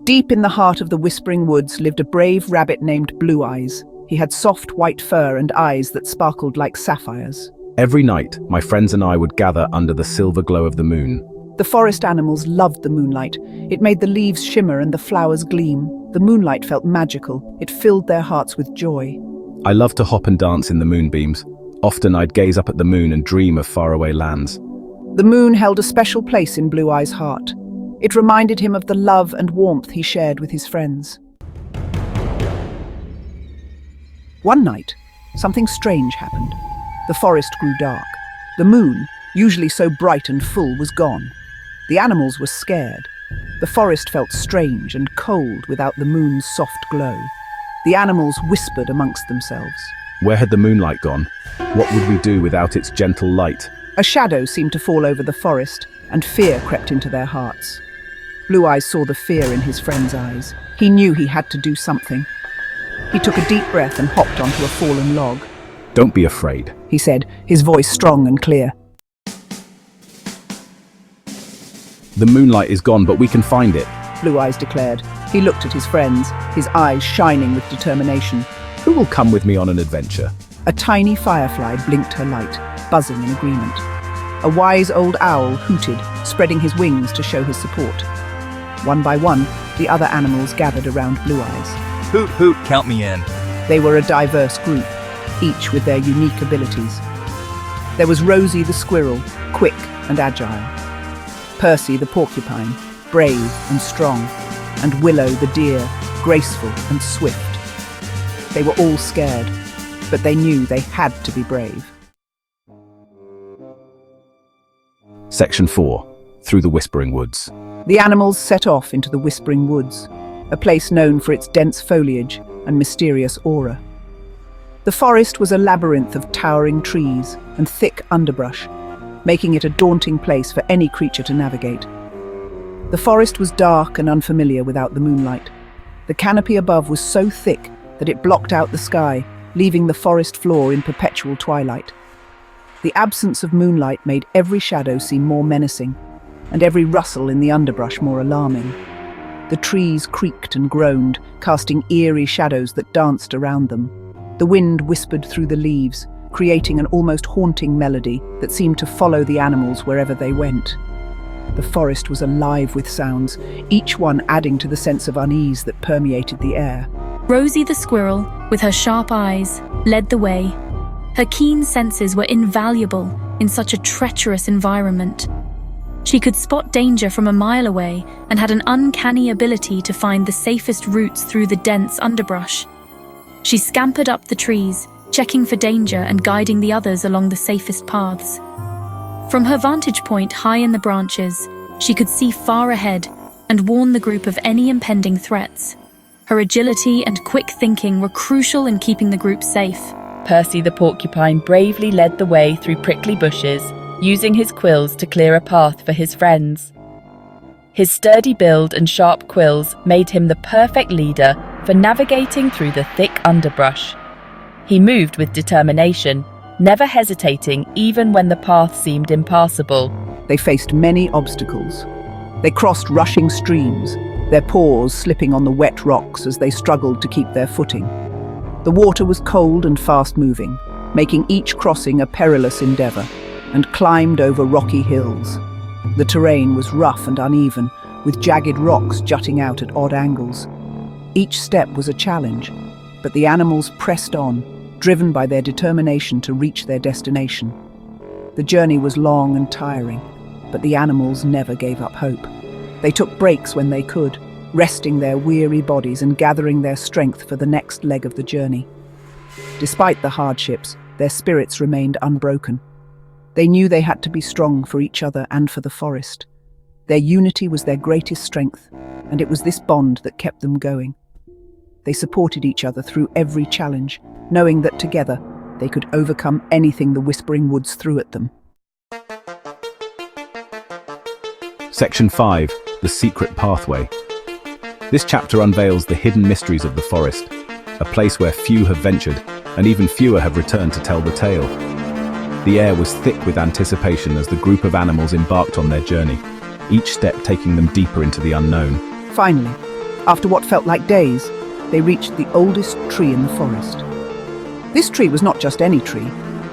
Deep in the heart of the Whispering Woods lived a brave rabbit named Blue Eyes. He had soft white fur and eyes that sparkled like sapphires. Every night, my friends and I would gather under the silver glow of the moon. The forest animals loved the moonlight. It made the leaves shimmer and the flowers gleam. The moonlight felt magical. It filled their hearts with joy. I loved to hop and dance in the moonbeams. Often I'd gaze up at the moon and dream of faraway lands. The moon held a special place in Blue Eyes' heart. It reminded him of the love and warmth he shared with his friends. One night, something strange happened. The forest grew dark. The moon, usually so bright and full, was gone. The animals were scared. The forest felt strange and cold without the moon's soft glow. The animals whispered amongst themselves. Where had the moonlight gone? What would we do without its gentle light? A shadow seemed to fall over the forest, and fear crept into their hearts. Blue Eyes saw the fear in his friend's eyes. He knew he had to do something. He took a deep breath and hopped onto a fallen log. Don't be afraid, he said, his voice strong and clear. The moonlight is gone, but we can find it. Blue Eyes declared. He looked at his friends, his eyes shining with determination. Who will come with me on an adventure? A tiny firefly blinked her light, buzzing in agreement. A wise old owl hooted, spreading his wings to show his support. One by one, the other animals gathered around Blue Eyes. Hoot hoot, count me in. They were a diverse group, each with their unique abilities. There was Rosie the squirrel, quick and agile. Percy the porcupine, brave and strong. And Willow the deer, graceful and swift. They were all scared, but they knew they had to be brave. Section 4. Through the Whispering Woods. The animals set off into the Whispering Woods, a place known for its dense foliage and mysterious aura. The forest was a labyrinth of towering trees and thick underbrush, making it a daunting place for any creature to navigate. The forest was dark and unfamiliar without the moonlight. The canopy above was so thick that it blocked out the sky, leaving the forest floor in perpetual twilight. The absence of moonlight made every shadow seem more menacing, and every rustle in the underbrush more alarming. The trees creaked and groaned, casting eerie shadows that danced around them. The wind whispered through the leaves, creating an almost haunting melody that seemed to follow the animals wherever they went. The forest was alive with sounds, each one adding to the sense of unease that permeated the air. Rosie the squirrel, with her sharp eyes, led the way. Her keen senses were invaluable in such a treacherous environment. She could spot danger from a mile away and had an uncanny ability to find the safest routes through the dense underbrush. She scampered up the trees, checking for danger and guiding the others along the safest paths. From her vantage point high in the branches, she could see far ahead and warn the group of any impending threats. Her agility and quick thinking were crucial in keeping the group safe. Percy the porcupine bravely led the way through prickly bushes, using his quills to clear a path for his friends. His sturdy build and sharp quills made him the perfect leader for navigating through the thick underbrush. He moved with determination, never hesitating even when the path seemed impassable. They faced many obstacles. They crossed rushing streams, their paws slipping on the wet rocks as they struggled to keep their footing. The water was cold and fast-moving, making each crossing a perilous endeavor, and climbed over rocky hills. The terrain was rough and uneven, with jagged rocks jutting out at odd angles. Each step was a challenge, but the animals pressed on, driven by their determination to reach their destination. The journey was long and tiring, but the animals never gave up hope. They took breaks when they could, resting their weary bodies and gathering their strength for the next leg of the journey. Despite the hardships, their spirits remained unbroken. They knew they had to be strong for each other and for the forest. Their unity was their greatest strength, and it was this bond that kept them going. They supported each other through every challenge, knowing that together they could overcome anything the Whispering Woods threw at them. Section 5. The Secret Pathway. This chapter unveils the hidden mysteries of the forest, a place where few have ventured, and even fewer have returned to tell the tale. The air was thick with anticipation as the group of animals embarked on their journey, each step taking them deeper into the unknown. Finally, After what felt like days, they reached the oldest tree in the forest. This tree was not just any tree,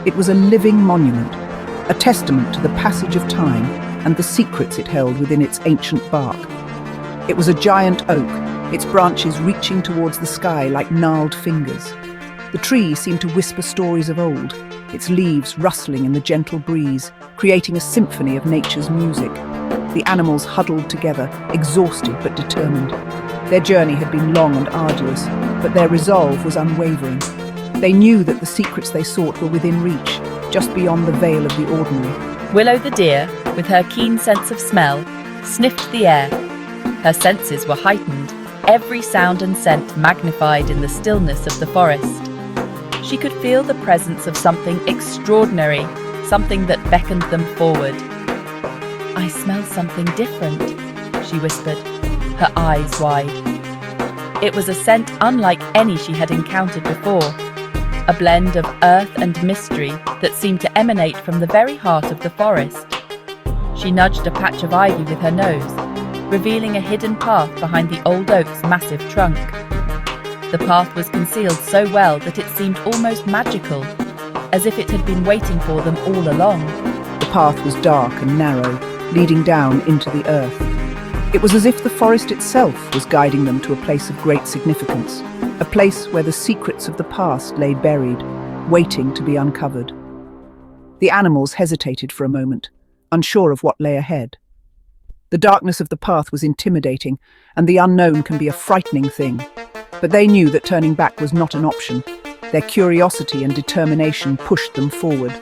it was a living monument, a testament to the passage of time and the secrets it held within its ancient bark. It was a giant oak, its branches reaching towards the sky like gnarled fingers. The tree seemed to whisper stories of old, its leaves rustling in the gentle breeze, creating a symphony of nature's music. The animals huddled together, exhausted but determined. Their journey had been long and arduous, but their resolve was unwavering. They knew that the secrets they sought were within reach, just beyond the veil of the ordinary. Willow the deer, with her keen sense of smell, sniffed the air. Her senses were heightened, every sound and scent magnified in the stillness of the forest. She could feel the presence of something extraordinary, something that beckoned them forward. "I smell something different," she whispered, her eyes wide. It was a scent unlike any she had encountered before, a blend of earth and mystery that seemed to emanate from the very heart of the forest. She nudged a patch of ivy with her nose, revealing a hidden path behind the old oak's massive trunk. The path was concealed so well that it seemed almost magical, as if it had been waiting for them all along. The path was dark and narrow, leading down into the earth. It was as if the forest itself was guiding them to a place of great significance, a place where the secrets of the past lay buried, waiting to be uncovered. The animals hesitated for a moment, unsure of what lay ahead. The darkness of the path was intimidating, and the unknown can be a frightening thing. But they knew that turning back was not an option. Their curiosity and determination pushed them forward.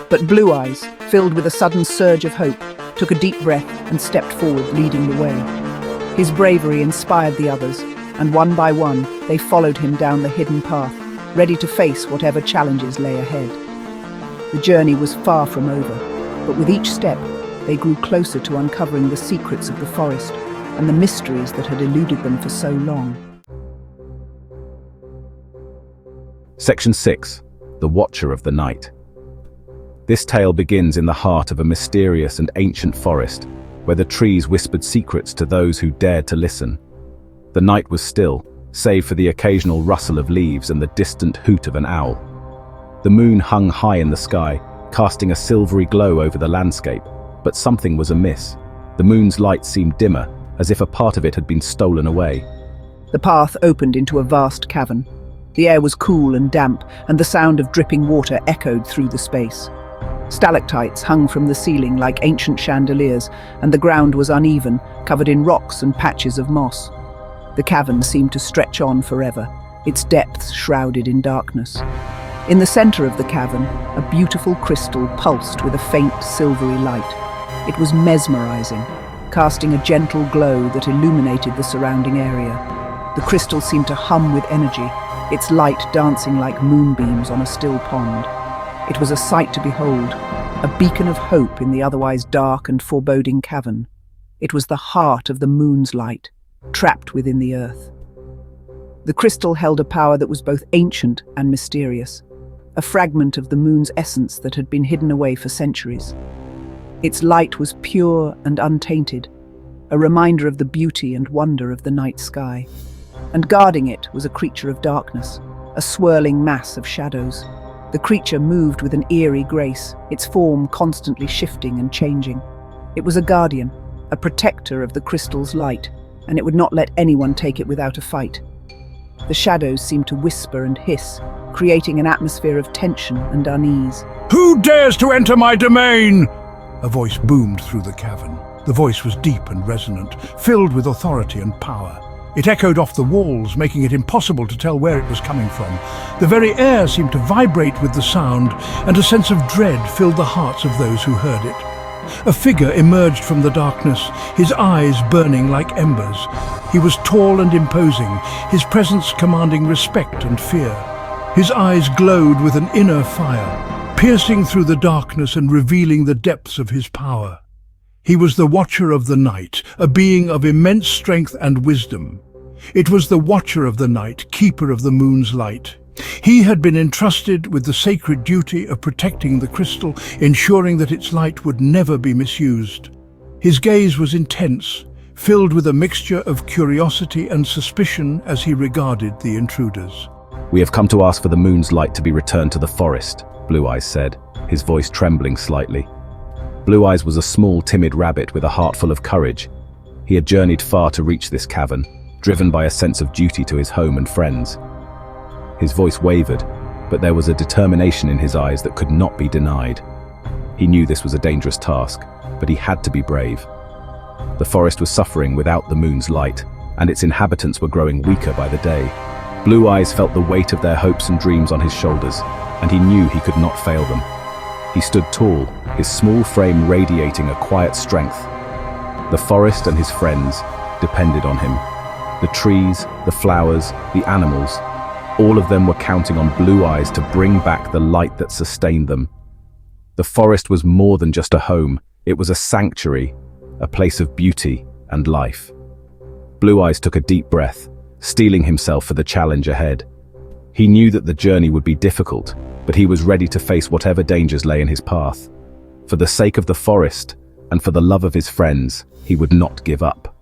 But Blue Eyes, filled with a sudden surge of hope, took a deep breath and stepped forward, leading the way. His bravery inspired the others, and one by one, they followed him down the hidden path, ready to face whatever challenges lay ahead. The journey was far from over, but with each step, they grew closer to uncovering the secrets of the forest and the mysteries that had eluded them for so long. Section 6. The Watcher of the Night. This tale begins in the heart of a mysterious and ancient forest, where the trees whispered secrets to those who dared to listen. The night was still, save for the occasional rustle of leaves and the distant hoot of an owl. The moon hung high in the sky, casting a silvery glow over the landscape, but something was amiss. The moon's light seemed dimmer, as if a part of it had been stolen away. The path opened into a vast cavern. The air was cool and damp, and the sound of dripping water echoed through the space. Stalactites hung from the ceiling like ancient chandeliers, and the ground was uneven, covered in rocks and patches of moss. The cavern seemed to stretch on forever, its depths shrouded in darkness. In the center of the cavern, a beautiful crystal pulsed with a faint silvery light. It was mesmerizing, casting a gentle glow that illuminated the surrounding area. The crystal seemed to hum with energy, its light dancing like moonbeams on a still pond. It was a sight to behold, a beacon of hope in the otherwise dark and foreboding cavern. It was the heart of the moon's light, trapped within the earth. The crystal held a power that was both ancient and mysterious, a fragment of the moon's essence that had been hidden away for centuries. Its light was pure and untainted, a reminder of the beauty and wonder of the night sky. And guarding it was a creature of darkness, a swirling mass of shadows. The creature moved with an eerie grace, its form constantly shifting and changing. It was a guardian, a protector of the crystal's light, and it would not let anyone take it without a fight. The shadows seemed to whisper and hiss, creating an atmosphere of tension and unease. "Who dares to enter my domain?" A voice boomed through the cavern. The voice was deep and resonant, filled with authority and power. It echoed off the walls, making it impossible to tell where it was coming from. The very air seemed to vibrate with the sound, and a sense of dread filled the hearts of those who heard it. A figure emerged from the darkness, his eyes burning like embers. He was tall and imposing, his presence commanding respect and fear. His eyes glowed with an inner fire, piercing through the darkness and revealing the depths of his power. He was the Watcher of the Night, a being of immense strength and wisdom. It was the Watcher of the Night, keeper of the moon's light. He had been entrusted with the sacred duty of protecting the crystal, ensuring that its light would never be misused. His gaze was intense, filled with a mixture of curiosity and suspicion as he regarded the intruders. "We have come to ask for the moon's light to be returned to the forest," Blue Eyes said, his voice trembling slightly. Blue Eyes was a small, timid rabbit with a heart full of courage. He had journeyed far to reach this cavern, driven by a sense of duty to his home and friends. His voice wavered, but there was a determination in his eyes that could not be denied. He knew this was a dangerous task, but he had to be brave. The forest was suffering without the moon's light, and its inhabitants were growing weaker by the day. Blue Eyes felt the weight of their hopes and dreams on his shoulders, and he knew he could not fail them. He stood tall, his small frame radiating a quiet strength. The forest and his friends depended on him. The trees, the flowers, the animals, all of them were counting on Blue Eyes to bring back the light that sustained them. The forest was more than just a home, it was a sanctuary, a place of beauty and life. Blue Eyes took a deep breath, steeling himself for the challenge ahead. He knew that the journey would be difficult, but he was ready to face whatever dangers lay in his path. For the sake of the forest, and for the love of his friends, he would not give up.